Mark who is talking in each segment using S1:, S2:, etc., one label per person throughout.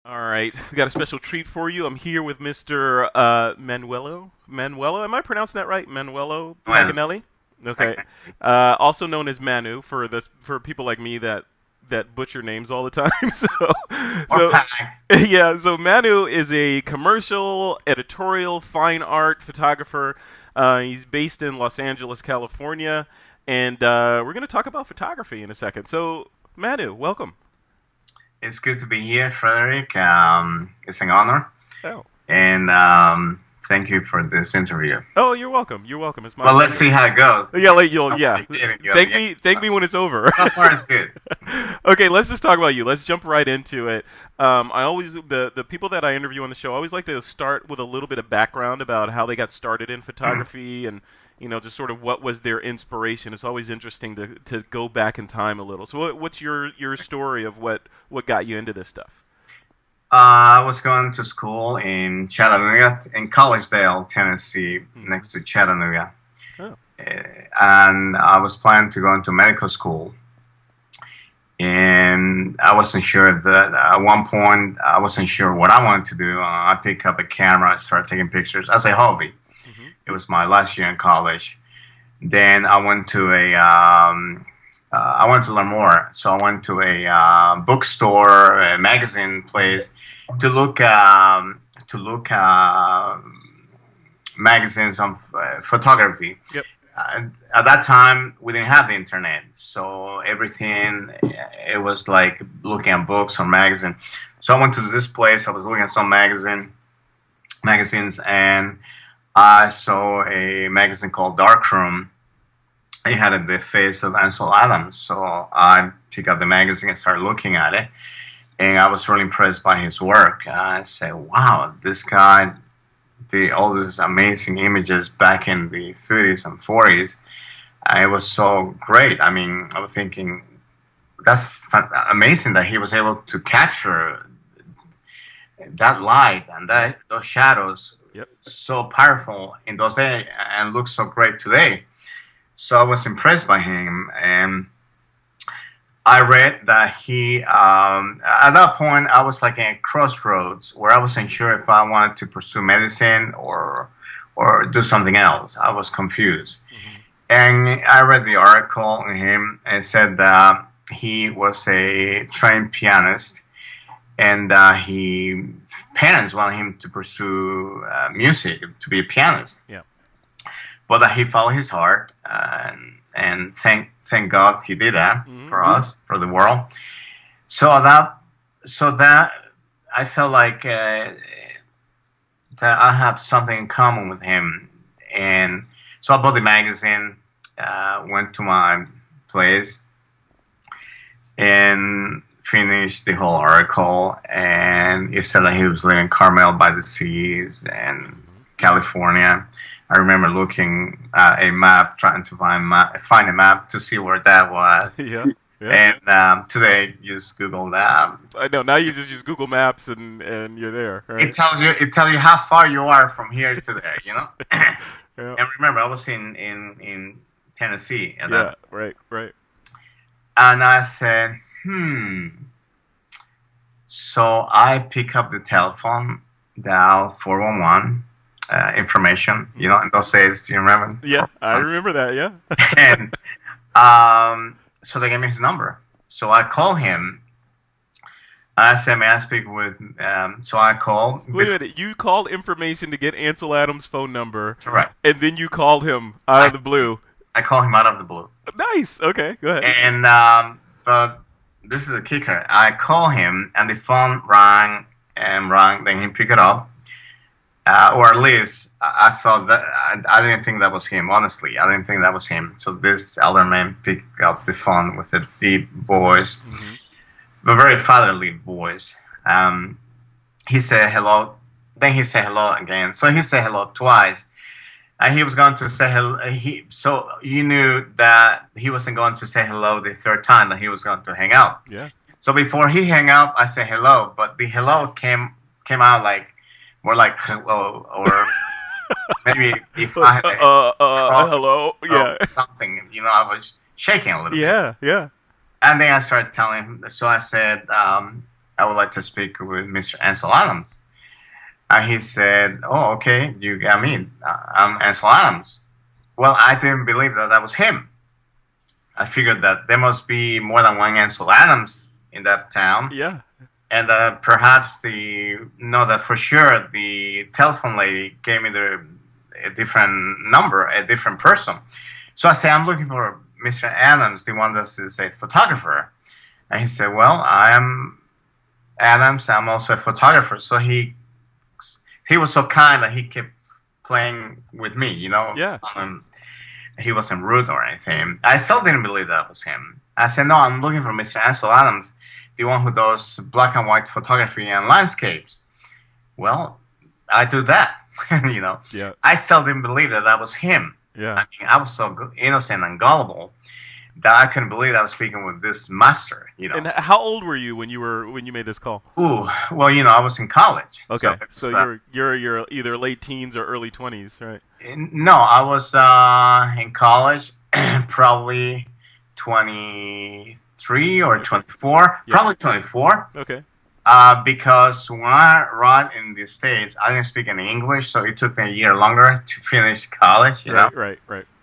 S1: All right, we got a special treat for you. I'm here with Mr. Manuello. Manuello, am I pronouncing that right? Manuello
S2: Well,
S1: Paganelli. Okay,
S2: okay.
S1: also known as Manu for people like me that butcher names all the time.
S2: Or
S1: So
S2: pack.
S1: yeah. So Manu is a commercial, editorial, fine art photographer. He's based in Los Angeles, California, and we're going to talk about photography in a second. So Manu, welcome.
S2: It's good to be here, Frederick. It's an honor,
S1: Oh.
S2: and thank you for this interview.
S1: Oh, you're welcome. You're welcome. It's my
S2: Well, let's
S1: pleasure.
S2: see how it goes.
S1: Yeah, like you'll
S2: I'll
S1: yeah.
S2: be giving you at
S1: Thank
S2: the end.
S1: me thank me when it's over.
S2: So far, it's good.
S1: Okay, let's just talk about you. Let's jump right into it. I always the people that I interview on the show, I always like to start with a little bit of background about how they got started in photography and just sort of what was their inspiration. It's always interesting to go back in time a little. So what's your story of what got you into this stuff?
S2: I was going to school in Chattanooga, in Collegedale, Tennessee,
S1: Hmm.
S2: next to Chattanooga,
S1: Oh.
S2: and I was planning to go into medical school. And I wasn't sure that at one point I wasn't sure what I wanted to do. I picked up a camera and started taking pictures as a hobby.
S1: Hmm.
S2: It was my last year in college. Then I went to I wanted to learn more, so I went to a bookstore, a magazine place, to look magazines on photography.
S1: Yep.
S2: At that time, we didn't have the internet, so everything it was like looking at books or magazine. So I went to this place. I was looking at some magazines, and I saw a magazine called Darkroom. It had the face of Ansel Adams, so I picked up the magazine and started looking at it, and I was really impressed by his work. I said, "Wow, this guy did all these amazing images back in the 30s and 40s. It was so great. I mean, I was thinking that's amazing that he was able to capture that light and that those shadows
S1: Yep.
S2: so powerful in those days and look so great today." So I was impressed by him, and I read that at that point, I was like in a crossroads where I wasn't sure if I wanted to pursue medicine or do something else. I was confused.
S1: Hmm.
S2: And I read the article on him and it said that he was a trained pianist and he parents wanted him to pursue music, to be a pianist,
S1: Yeah.
S2: but that he followed his heart, and thank God he did that for
S1: Hmm.
S2: us, for the world. So that I felt like that I have something in common with him, and so I bought the magazine, went to my place, and finished the whole article. And it said that he was living in Carmel by the Seas and
S1: Hmm.
S2: California. I remember looking at a map, trying to find a map to see where that was.
S1: Yeah. Yeah.
S2: And today, just Google that.
S1: I know. Now you just use Google Maps and you're there, right?
S2: It tells you how far you are from here to there.
S1: Yeah.
S2: And remember, I was in Tennessee at that,
S1: Yeah. Right. Right.
S2: and I said, hmm. So I pick up the telephone, dial 411, information. In those days, do you remember
S1: Yeah. I
S2: 411?
S1: remember that. Yeah.
S2: And so they gave me his number. So I call him. I said, "May I speak with?" So I call.
S1: Wait a minute. You called information to get Ansel Adams' phone number,
S2: Correct.
S1: and then you called him out of
S2: I
S1: the blue.
S2: I call him out of the blue,
S1: Nice. Okay. Go ahead.
S2: and but this is the kicker. I call him, and the phone rang and rang. Then he picked it up, or at least I thought that I didn't think that was him. Honestly, I didn't think that was him. So this elder man picked up the phone with a deep voice,
S1: Hmm.
S2: a very fatherly voice. He said hello. Then he said hello again. So he said hello twice. And he was going to say hello. So you knew that he wasn't going to say hello the third time, that he was going to hang up.
S1: Yeah.
S2: So before he hang up, I said hello, but the hello came out like more like hello, or maybe if I had a cough
S1: Hello.
S2: or
S1: Yeah.
S2: something, I was shaking a little bit.
S1: Yeah. Yeah.
S2: And then I started telling him. So I said, I would like to speak with Mr. Ansel Adams. And he said, oh, okay, you got me. I'm Ansel Adams. Well, I didn't believe that that was him. I figured that there must be more than one Ansel Adams in that town.
S1: Yeah.
S2: And perhaps that for sure the telephone lady gave me a different number, a different person. So I said, I'm looking for Mr. Adams, the one that is a photographer. And he said, well, I am Adams. I'm also a photographer. So he was so kind that he kept playing with me,
S1: Yeah.
S2: He wasn't rude or anything. I still didn't believe that was him. I said, no, I'm looking for Mr. Ansel Adams, the one who does black and white photography and landscapes. Well, I do that,
S1: Yeah.
S2: I still didn't believe that was him.
S1: Yeah.
S2: I mean, I was so innocent and gullible that I couldn't believe I was speaking with this master,
S1: And how old were you when you made this call?
S2: Ooh, well, I was in college.
S1: Okay, so you're either late teens or early 20s, right?
S2: No, I was in college, probably 23 or 24,
S1: Yeah.
S2: probably 24.
S1: Okay.
S2: Because when I arrived in the States, I didn't speak any English, so it took me a year longer to finish college, you know?
S1: Right.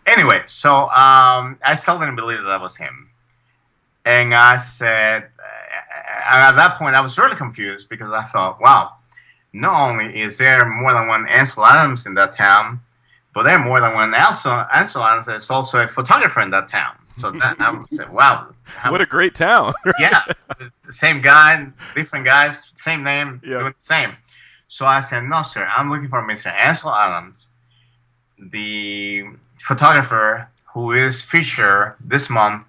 S2: Anyway, so I still didn't believe that was him. And I said, at that point, I was really confused because I thought, wow, not only is there more than one Ansel Adams in that town, but there are more than one Ansel Adams that's also a photographer in that town. So that, I said, wow.
S1: What a great town.
S2: Yeah, the same guy, different guys, same name,
S1: Yeah.
S2: doing the same. So I said, no, sir, I'm looking for Mr. Ansel Adams, the photographer who is featured this month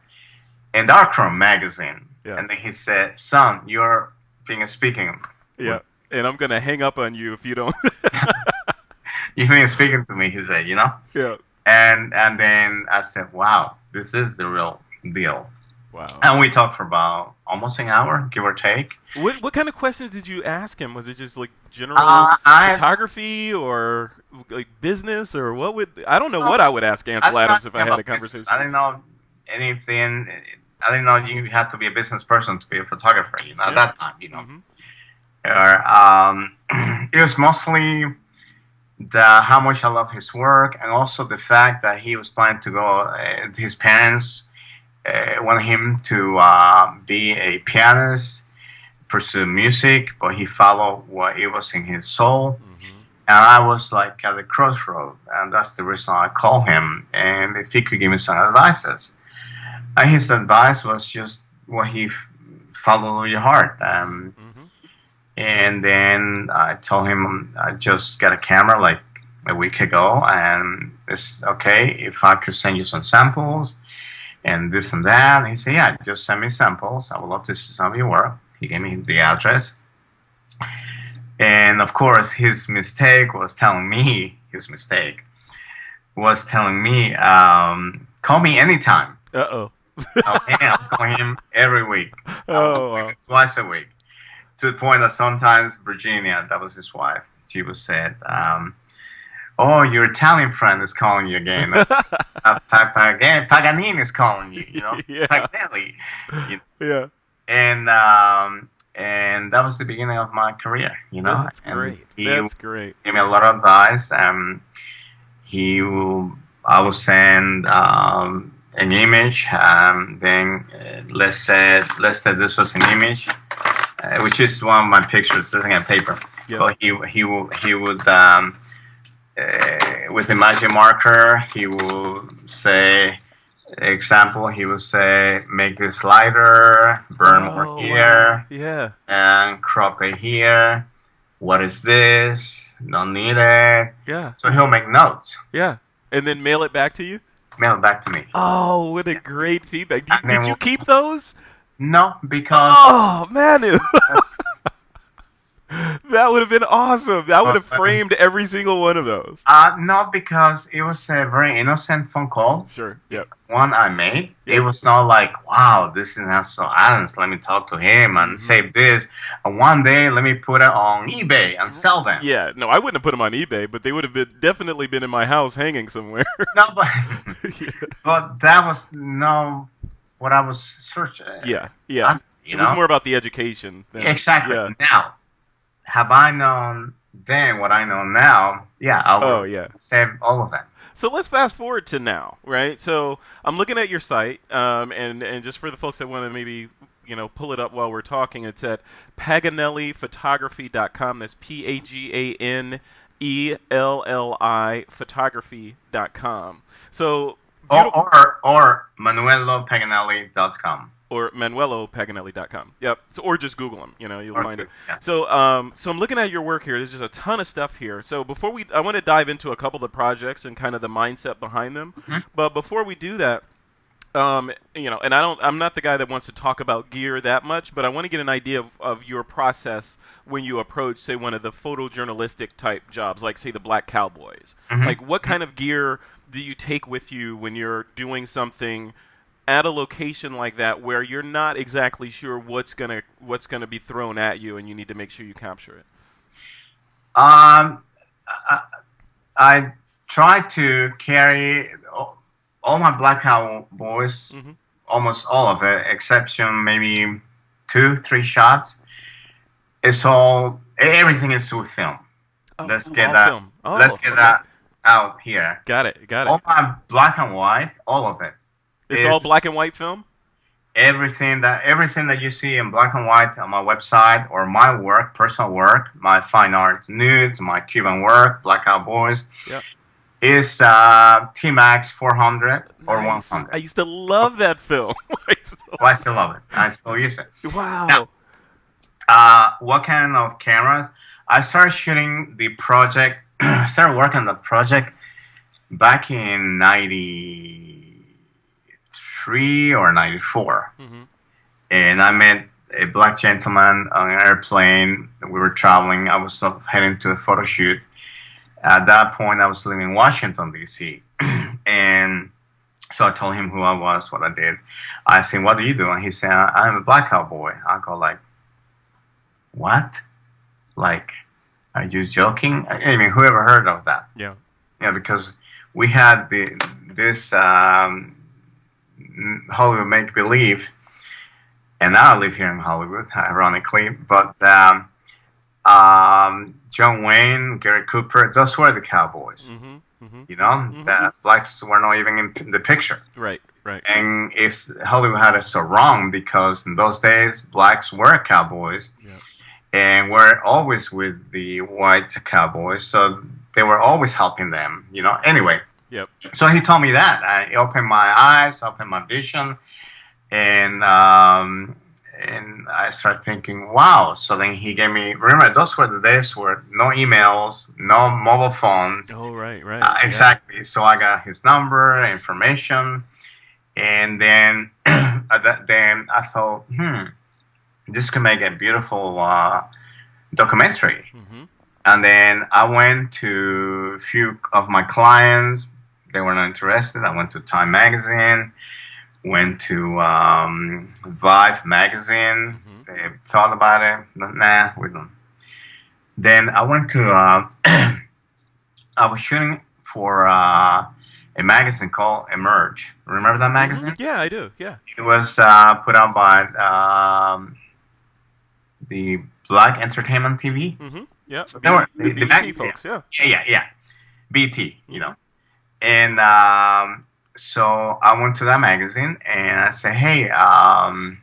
S2: in Darkroom magazine.
S1: Yeah.
S2: And then he said, son, you're being speaking.
S1: Yeah, and I'm going to hang up on you if you don't.
S2: You've been speaking to me, he said,
S1: Yeah.
S2: And then I said, wow, this is the real deal.
S1: Wow.
S2: And we talked for about almost an hour, give or take.
S1: What kind of questions did you ask him? Was it just like general photography or like business or what would I don't know what I would ask Ansel Adams if I had a conversation.
S2: I didn't know anything. I didn't know you had to be a business person to be a photographer. At that time, It was mostly how much I love his work, and also the fact that he was planning to go. His parents wanted him to be a pianist, pursue music, but he followed what it was in his soul. And I was like at the crossroad, and that's the reason I called him, and if he could give me some advices. And his advice was just what he follow your heart. And then I told him I just got a camera like a week ago, and it's okay if I could send you some samples and this and that. And he said, yeah, just send me samples. I would love to see some of your work. He gave me the address. And of course, his mistake was telling me, call me anytime.
S1: Uh-oh.
S2: Okay, I was calling him every week.
S1: Wow.
S2: Twice a week. To the point that sometimes Virginia, that was his wife, she would say, oh, your Italian friend is calling you again. Paganini is calling you,
S1: Yeah.
S2: Paganelli.
S1: Yeah.
S2: And that was the beginning of my career,
S1: That's
S2: And
S1: great.
S2: he
S1: That's great.
S2: gave me a lot of advice. I will send an image. Then let's say this was an image, which is one of my pictures, sitting on paper.
S1: Yeah.
S2: But he would with a magic marker, he will say. Example, he would say, make this lighter, burn more here,
S1: Wow. Yeah.
S2: and crop it here. What is this? Don't need it.
S1: Yeah.
S2: So he'll make notes,
S1: Yeah. And then mail it back to you?
S2: mail it back to me.
S1: Oh, what a great feedback.
S2: And then
S1: Did you keep those?
S2: No, because
S1: Oh, Manu. That would have been awesome. I would have framed every single one of those.
S2: not because it was a very innocent phone call.
S1: Sure. Yep.
S2: One I made.
S1: Yeah.
S2: It was not like, wow, this is Ansel Adams. Let me talk to him and save this. And one day, let me put it on eBay and sell them.
S1: Yeah. No, I wouldn't have put them on eBay, but they would have definitely been in my house hanging somewhere.
S2: No, but
S1: Yeah.
S2: but that was what I was searching.
S1: Yeah. Yeah.
S2: You
S1: It
S2: know?
S1: was more about the education.
S2: Exactly.
S1: Yeah.
S2: Now, have I known then what I know now? Yeah, I
S1: Oh,
S2: would
S1: yeah.
S2: save all of them.
S1: So let's fast forward to now, right? So I'm looking at your site, and just for the folks that want to maybe pull it up while we're talking, it's at paganelliphotography.com. That's PAGANELLI photography.com. So
S2: Or ManuelloPaganelli.com.
S1: or ManuelloPaganelli.com. Yep. So, or just Google him. You'll find it.
S2: Yeah.
S1: So, so I'm looking at your work here. There's just a ton of stuff here. So I want to dive into a couple of the projects and kind of the mindset behind them.
S2: Mhm.
S1: But before we do that, and I'm not the guy that wants to talk about gear that much, but I want to get an idea of your process when you approach, say, one of the photojournalistic type jobs, like say the Black Cowboys.
S2: Mhm.
S1: Like, what kind of gear do you take with you when you're doing something at a location like that where you're not exactly sure what's gonna be thrown at you, and you need to make sure you capture it?
S2: I, I try to carry all my Black Cowboys,
S1: Mm-hmm.
S2: almost all of it, exception maybe 2-3 shots. It's all everything is with film.
S1: Oh,
S2: Let's
S1: all
S2: get that.
S1: film. Oh,
S2: Let's get
S1: okay.
S2: that out here.
S1: Got it.
S2: All my black and white, all of it.
S1: It's all black and white film?
S2: Everything that you see in black and white on my website, or my work, personal work, my fine art nudes, my Cuban work, Black Cowboys,
S1: Yep.
S2: is T-Max 400 or
S1: Nice.
S2: 100.
S1: I used to love that film.
S2: I still love it. I still use it.
S1: Wow.
S2: Now, what kind of cameras? I started shooting the project, started working on the project back in 93 or 94.
S1: Mm-hmm.
S2: And I met a black gentleman on an airplane. We were traveling. I was heading to a photo shoot. At that point, I was living in Washington, D.C. And so I told him who I was, what I did. I said, "What do you do?" And he said, "I'm a black cowboy." I go like, "What? Like, are you joking?" I mean, who ever heard of that?
S1: Yeah.
S2: Yeah, because we had this Hollywood make-believe, and now I live here in Hollywood, ironically, but John Wayne, Gary Cooper, those were the cowboys.
S1: Mm-hmm. Mm-hmm.
S2: You know,
S1: Mm-hmm.
S2: the blacks were not even in the picture.
S1: Right. Right.
S2: And if Hollywood had it so wrong, because in those days, blacks were cowboys,
S1: Yeah.
S2: and were always with the white cowboys, so they were always helping them, you know. Anyway,
S1: Yep.
S2: so he told me that. I opened my eyes, opened my vision, and I started thinking, wow. So then he gave me, remember, those were the days where no emails, no mobile phones.
S1: Oh, right. Right.
S2: Exactly. Yeah. So I got his number, information, and then then I thought, this could make a beautiful documentary.
S1: Mm-hmm.
S2: And then I went to a few of my clients. They were not interested. I went to Time Magazine, went to Vive Magazine.
S1: Mm-hmm.
S2: They thought about it. Nah, we don't. Then I went to, I was shooting for a magazine called Emerge. Remember that magazine?
S1: Mm-hmm. Yeah, I do. Yeah.
S2: It was put out by the Black Entertainment TV.
S1: Mm-hmm. Yeah.
S2: So they were
S1: the
S2: the
S1: BET
S2: magazine,
S1: folks. Yeah.
S2: yeah. BT, you know. And so I went to that magazine and I said, "Hey, I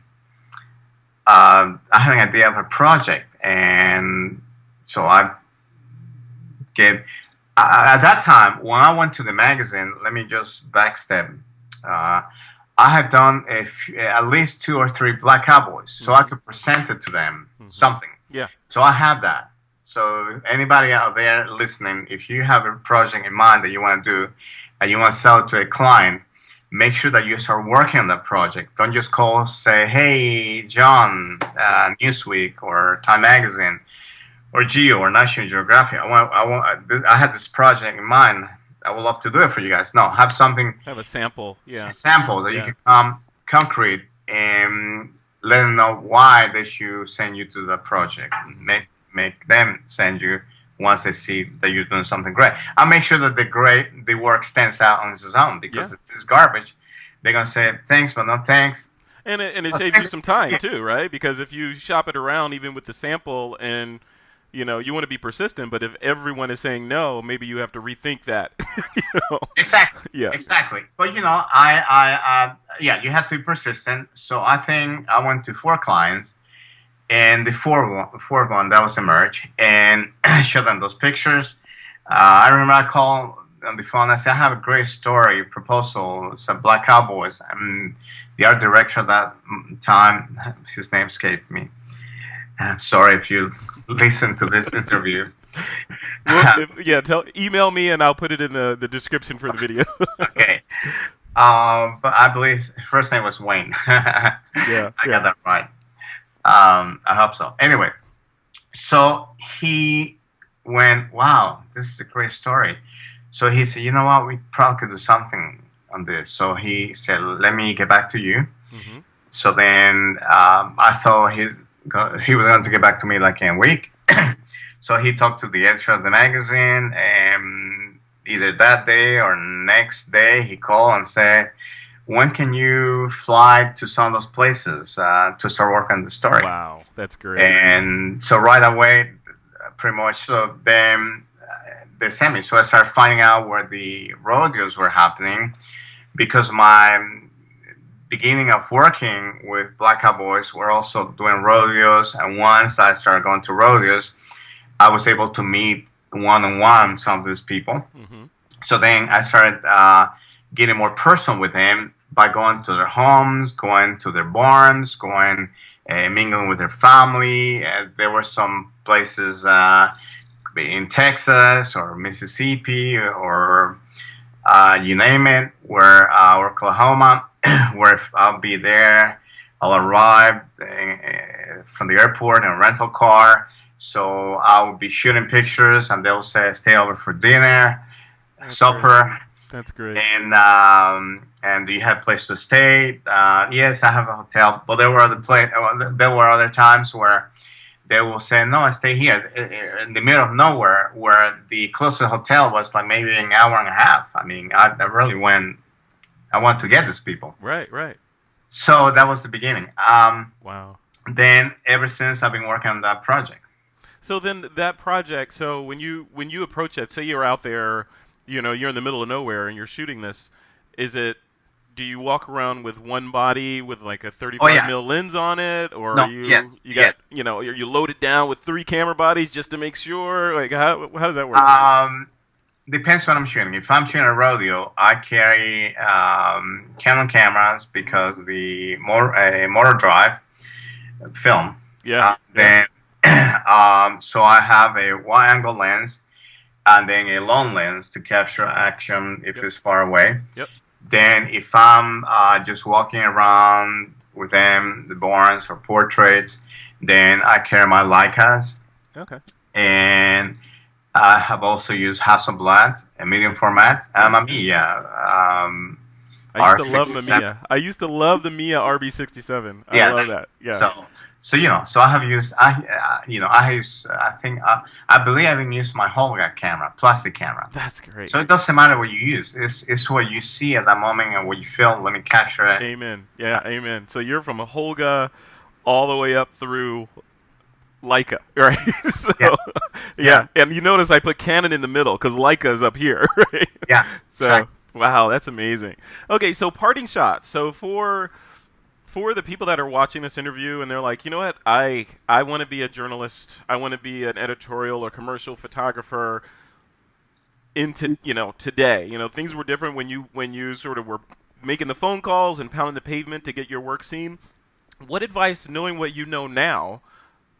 S2: have an idea of a project." And so I gave. At that time, when I went to the magazine, let me just backstep. I had done at least 2 or 3 black cowboys, so I could present it to them, something.
S1: Yeah.
S2: So I have that. So anybody out there listening, if you have a project in mind that you want to do, and you want to sell it to a client, make sure that you start working on that project. Don't just call, say, "Hey, John, Newsweek or Time Magazine, or Geo or National Geographic. I had this project in mind. I would love to do it for you guys." No, have something.
S1: Have a sample. Yeah.
S2: Samples that
S1: Yeah.
S2: you can concrete and let them know why they should send you to the project. Make them send you once they see that you're doing something great. I'll make sure that the work stands out on its own, because
S1: Yeah.
S2: it's garbage. They're gonna say thanks, but no thanks.
S1: And it saves you some time too, right? Because if you shop it around, even with the sample, and you want to be persistent, but if everyone is saying no, maybe you have to rethink that. you know?
S2: Exactly.
S1: Yeah.
S2: Exactly. But yeah, you have to be persistent. So I think I went to 4 clients, and the fourth one that was a merge, and showed them those pictures. I remember I called on the phone. I said, I have a great story proposal. It's a Black Cowboys. And the art director at that time, his name escaped me. Sorry if you listen to this interview.
S1: Well, email me and I'll put it in the description for the video.
S2: Okay. But I believe his first name was Wayne. I got that right. I hope so. Anyway, so he went, wow, this is a great story. So he said, you know what, we probably could do something on this. So he said, let me get back to you. Mm-hmm. So then I thought he was going to get back to me like in a week. So he talked to the editor of the magazine, and either that day or next day he called and said, when can you fly to some of those places to start working on the story?
S1: Wow, that's great.
S2: And so right away, pretty much, so then they sent me. So I started finding out where the rodeos were happening, because my beginning of working with Black Cowboys were also doing rodeos. And once I started going to rodeos, I was able to meet one-on-one some of these people. Mm-hmm. So then I started getting more personal with them by going to their homes, going to their barns, going mingling with their family. There were some places in Texas or Mississippi or you name it, or Oklahoma, where if I'll be there, I'll arrive from the airport in a rental car. So I'll be shooting pictures, and they'll say, stay over for dinner, supper.
S1: Great. That's great.
S2: And do you have a place to stay? Yes, I have a hotel. But there were other times where they will say, no, I stay here in the middle of nowhere, where the closest hotel was like maybe an hour and a half. I mean, I really I want to get these people.
S1: Right.
S2: So that was the beginning.
S1: Wow.
S2: Then ever since, I've been working on that project.
S1: So then that project, so when you approach it, say you're out there, you're in the middle of nowhere and you're shooting this, do you walk around with one body with like a 35 mil lens on it, or
S2: no,
S1: are you loaded down with 3 camera bodies just to make sure? Like how does that work?
S2: Depends what I'm shooting. If I'm shooting a rodeo, I carry Canon cameras because the motor drive film. Then so I have a wide angle lens and then a long lens to capture action if it's far away.
S1: Yep.
S2: Then if I'm just walking around with them, the barns or portraits, then I carry my Leicas.
S1: Okay.
S2: And I have also used Hasselblad, a medium format, and a Mia.
S1: I used to love the Mia RB67. I love that. Yeah.
S2: So I have used. I believe I even used my Holga camera, plastic camera.
S1: That's great.
S2: So it doesn't matter what you use. It's what you see at that moment and what you feel. Let me capture it.
S1: Amen. Yeah, amen. So you're from a Holga all the way up through Leica, right? So, yeah. And you notice I put Canon in the middle because Leica is up here, right?
S2: Yeah.
S1: So exactly. Wow, that's amazing. Okay, so parting shots. So for the people that are watching this interview and they're like, you know what, I want to be a journalist, I want to be an editorial or commercial photographer today. Things were different when you sort of were making the phone calls and pounding the pavement to get your work seen. What advice, knowing what you know now,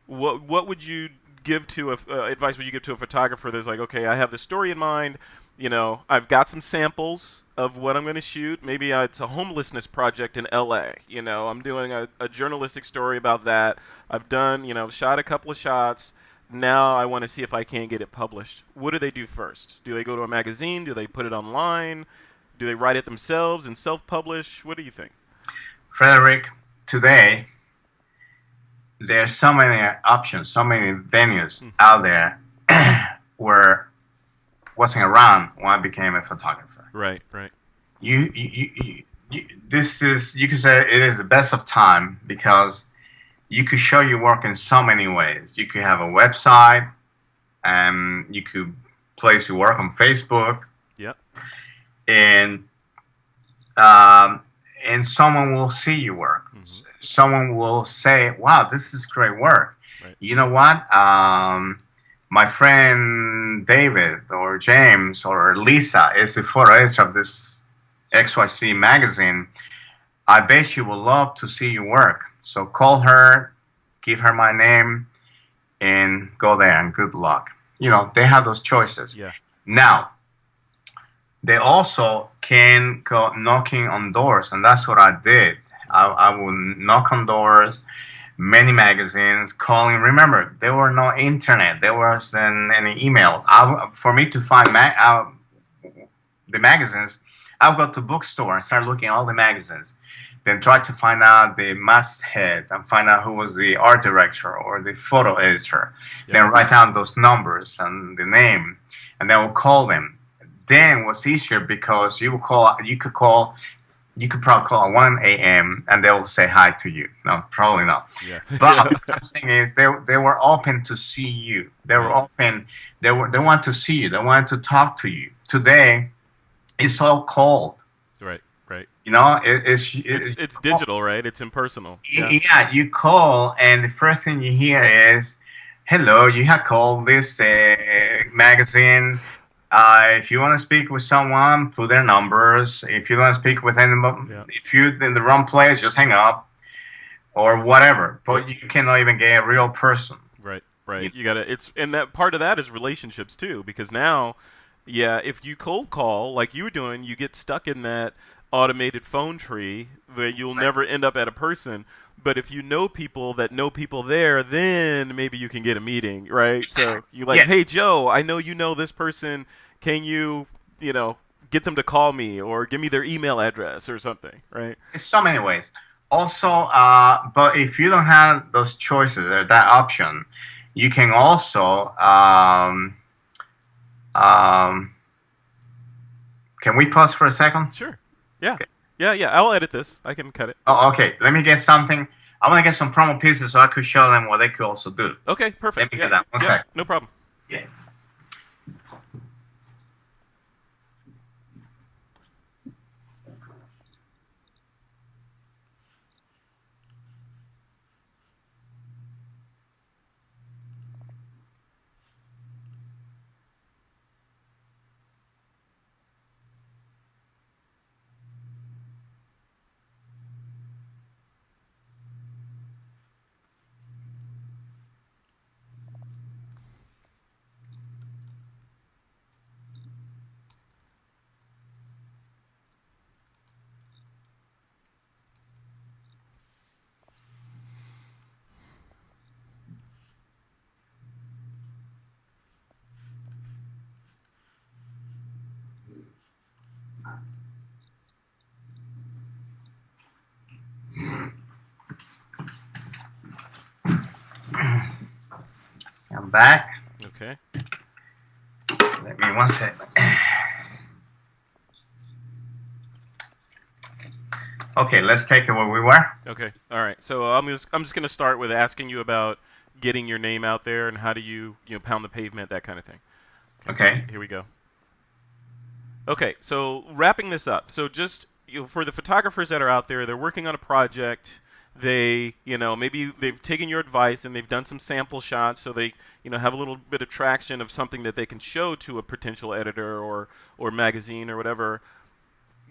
S1: what would you give to advice would you give to a photographer that's like, okay, I have this story in mind, I've got some samples of what I'm going to shoot. Maybe it's a homelessness project in LA. I'm doing a journalistic story about that. I've done, shot a couple of shots. Now I want to see if I can get it published. What do they do first? Do they go to a magazine? Do they put it online? Do they write it themselves and self-publish? What do you think?
S2: Frederick, today, there's so many options, so many venues out there where wasn't around when I became a photographer.
S1: Right.
S2: this is, you could say it is the best of time because you could show your work in so many ways. You could have a website, and you could place your work on Facebook,
S1: Yep.
S2: and um, and someone will see your work. Someone will say, "Wow, this is great work."
S1: Right.
S2: You know what? My friend David or James or Lisa is the photo editor of this XYZ magazine. I bet she will love to see your work. So call her, give her my name, and go there, and good luck. They have those choices.
S1: Yeah.
S2: Now, they also can go knocking on doors, and that's what I did. I would knock on doors, many magazines, calling. Remember, there were no internet. There wasn't any email. For me to find the magazines, I would go to bookstore and start looking at all the magazines. Then try to find out the masthead and find out who was the art director or the photo editor.
S1: Yep.
S2: Then write down those numbers and the name, and then we'll call them. Then it was easier because you could probably call at 1 a.m. and they will say hi to you. No, probably not.
S1: Yeah.
S2: But the thing is, they were open to see you. They were open. They want to see you. They want to talk to you. Today, it's all cold.
S1: Right. Right.
S2: It's
S1: digital, right? It's impersonal.
S2: Yeah, you call, and the first thing you hear is, "Hello, you have called this magazine. If you want to speak with someone, put their numbers. If you want to speak with anybody, if you're in the wrong place, just hang up, or whatever." But you cannot even get a real person.
S1: Right. Right. You gotta. And that part of that is relationships too, because now, if you cold call like you were doing, you get stuck in that automated phone tree where you'll never end up at a person. But if you know people that know people there, then maybe you can get a meeting, right? So you're like, "Hey, Joe, I know you know this person. Can you, get them to call me or give me their email address or something," right?
S2: There's so many ways. Also, but if you don't have those choices or that option, you can also, can we pause for a second?
S1: Sure. Yeah. Okay. Yeah. I'll edit this. I can cut it.
S2: Oh, okay. Let me get something. I want to get some promo pieces so I could show them what they could also do.
S1: Okay, perfect.
S2: Let me get that. One sec.
S1: No problem.
S2: Yeah. I'm back.
S1: Okay.
S2: Let me one second. Okay, let's take it where we were.
S1: Okay. All right. So I'm just going to start with asking you about getting your name out there and how do you pound the pavement, that kind of thing.
S2: Okay.
S1: Here we go. Okay. So wrapping this up. So just for the photographers that are out there, they're working on a project. They, maybe they've taken your advice and they've done some sample shots, so they, have a little bit of traction of something that they can show to a potential editor or magazine or whatever.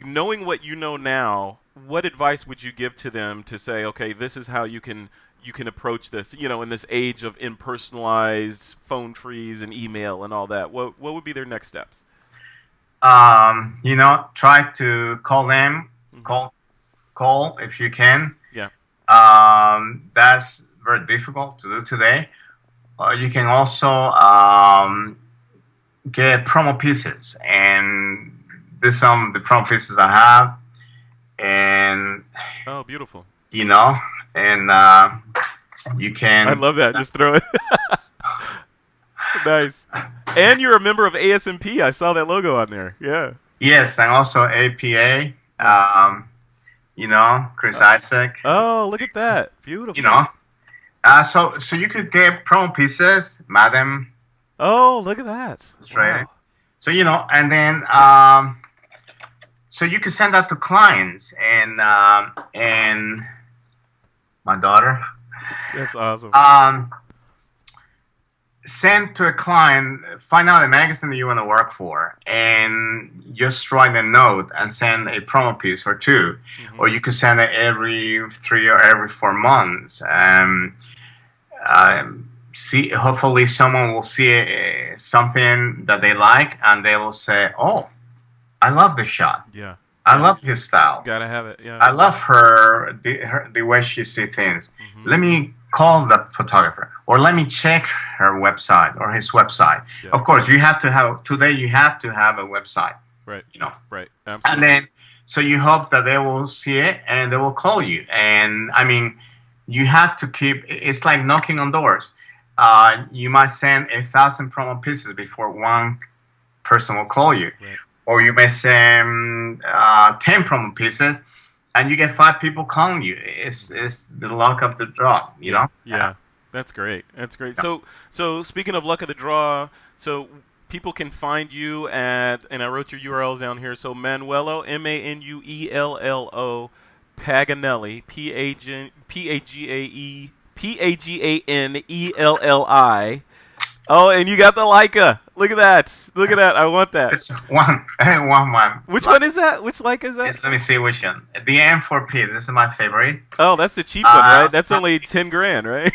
S1: Knowing what you know now, what advice would you give to them to say, okay, this is how you can approach this, in this age of impersonalized phone trees and email and all that? What would be their next steps?
S2: Try to call them, call if you can.
S1: Yeah.
S2: That's very difficult to do today. You can also get promo pieces, and this is some of the promo pieces I have, and
S1: oh, beautiful.
S2: And you can.
S1: I love that. Just throw it. Nice. And you're a member of ASMP. I saw that logo on there. Yeah.
S2: Yes, and also APA. Chris Isaac.
S1: Oh, look at that. Beautiful.
S2: You know, so you could get promo pieces, Madam
S1: Oh, look at that.
S2: Illustrated.
S1: Wow.
S2: So and then so you could send that to clients, and my daughter
S1: That's awesome.
S2: send to a client, find out a magazine that you want to work for, and just write a note and send a promo piece or two, or you could send it every 3 or every 4 months. See, hopefully someone will see something that they like, and they will say, "Oh, I love this shot.
S1: Yeah.
S2: I love his style.
S1: Gotta have it. Yeah.
S2: I love the way she sees things. Let me call the photographer, or let me check her website or his website."
S1: Yeah.
S2: Of course, you have to have a website.
S1: Right. Right.
S2: And
S1: Absolutely.
S2: then so you hope that they will see it and they will call you. And I mean, you have to keep. It's like knocking on doors. You might send 1,000 promo pieces before one person will call you.
S1: Right.
S2: Or you may send 10 promo pieces, and you get 5 people calling you. It's the luck of the draw, you know?
S1: Yeah. That's great. That's great. So speaking of luck of the draw, so people can find you at, and I wrote your URLs down here. So Manuello, Manuello Paganelli, Paganelli. Oh, and you got the Leica. Look at that. Look at that. I want that.
S2: It's one.
S1: Which one is that? Which Leica is that?
S2: Let me see which one. The M4P. This is my favorite.
S1: Oh, that's the cheap one, right? That's only 10 grand, right?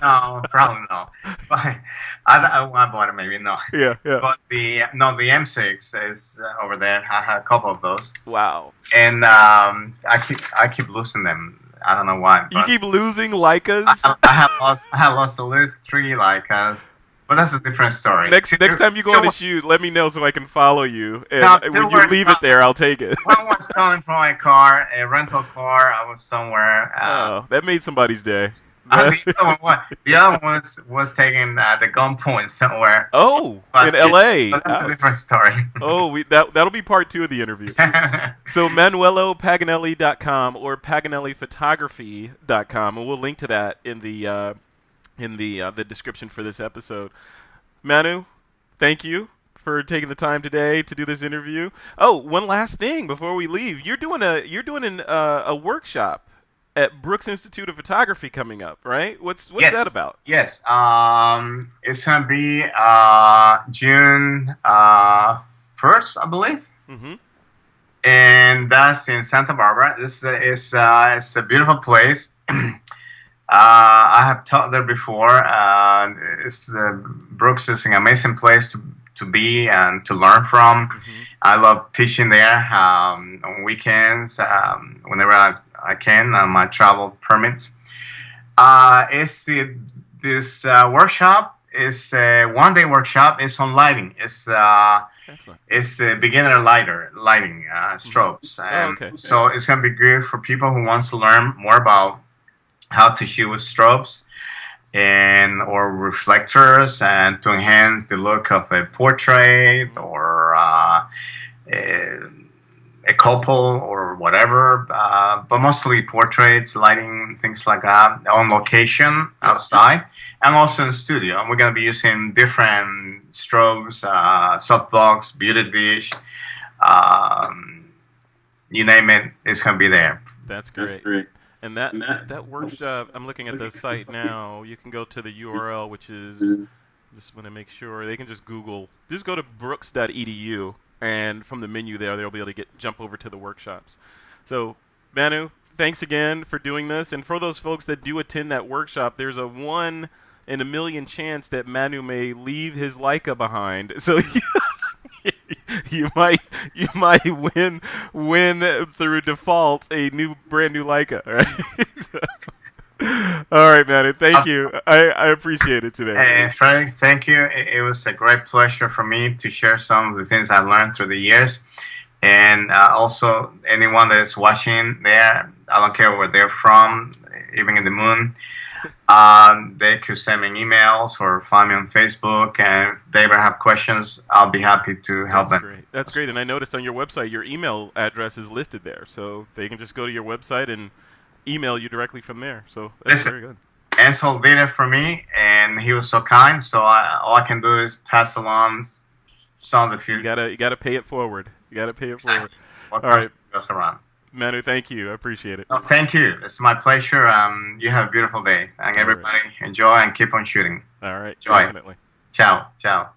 S2: No, probably no. But I bought it, maybe no.
S1: Yeah.
S2: But the M6 is over there. I had a couple of those.
S1: Wow.
S2: And I keep losing them. I don't know why.
S1: You keep losing Leicas?
S2: I have lost at least 3 Leicas. But that's a different story.
S1: Next time you go on a shoot, let me know so I can follow you. And
S2: No,
S1: when you leave it there, I'll take it.
S2: One was stolen from my car, a rental car. I was somewhere.
S1: Oh, that made somebody's day.
S2: The other one was taken at the gunpoint somewhere.
S1: Oh, in L.A.
S2: But that's a different story.
S1: Oh, that'll be part 2 of the interview. So ManuelloPaganelli.com or PaganelliPhotography.com, and we'll link to that in the description for this episode. Manu, thank you for taking the time today to do this interview. Oh, one last thing before we leave. You're doing a workshop at Brooks Institute of Photography coming up, right? What's that about?
S2: Yes. It's gonna be June 1st, I believe. And that's in Santa Barbara. This is it's a beautiful place. I have taught there before. Brooks is an amazing place to be and to learn from. I love teaching there on weekends, whenever I can on my travel permits. This workshop is a one-day workshop. It's on lighting. It's beginner lighting strobes. So it's gonna be good for people who wants to learn more about how to shoot with strobes or reflectors, and to enhance the look of a portrait or a couple or whatever, but mostly portraits, lighting, things like that, on location outside, and also in the studio. And we're going to be using different strobes, softbox, beauty dish, you name it, it's going to be there.
S1: That's great. And that workshop, I'm looking at the site now. You can go to the URL, which is, just want to make sure, they can just go to brooks.edu, and from the menu there, they'll be able to jump over to the workshops. So, Manu, thanks again for doing this. And for those folks that do attend that workshop, there's a 1 in a million chance that Manu may leave his Leica behind. So you might win through default a brand new Leica, right? All right, Manu, thank you. I appreciate it today.
S2: Frederick, thank you. It was a great pleasure for me to share some of the things I learned through the years. And also, anyone that is watching there, I don't care where they're from, even in the moon, They could send me emails or find me on Facebook. And if they ever have questions, I'll be happy to help
S1: That's
S2: them.
S1: great. That's great. And I noticed on your website, your email address is listed there, so they can just go to your website and email you directly from there. So that's
S2: Listen,
S1: very good.
S2: Ansel did it for me, and he was so kind. So all I can do is pass along some of the few.
S1: You gotta pay it forward. You gotta pay it forward.
S2: Exactly. What
S1: All right,
S2: comes goes around.
S1: Manu. Thank you. I appreciate it.
S2: No, thank you. It's my pleasure. You have a beautiful day, and
S1: All right.
S2: everybody enjoy and keep on shooting.
S1: All right.
S2: Enjoy.
S1: Definitely.
S2: Ciao, ciao.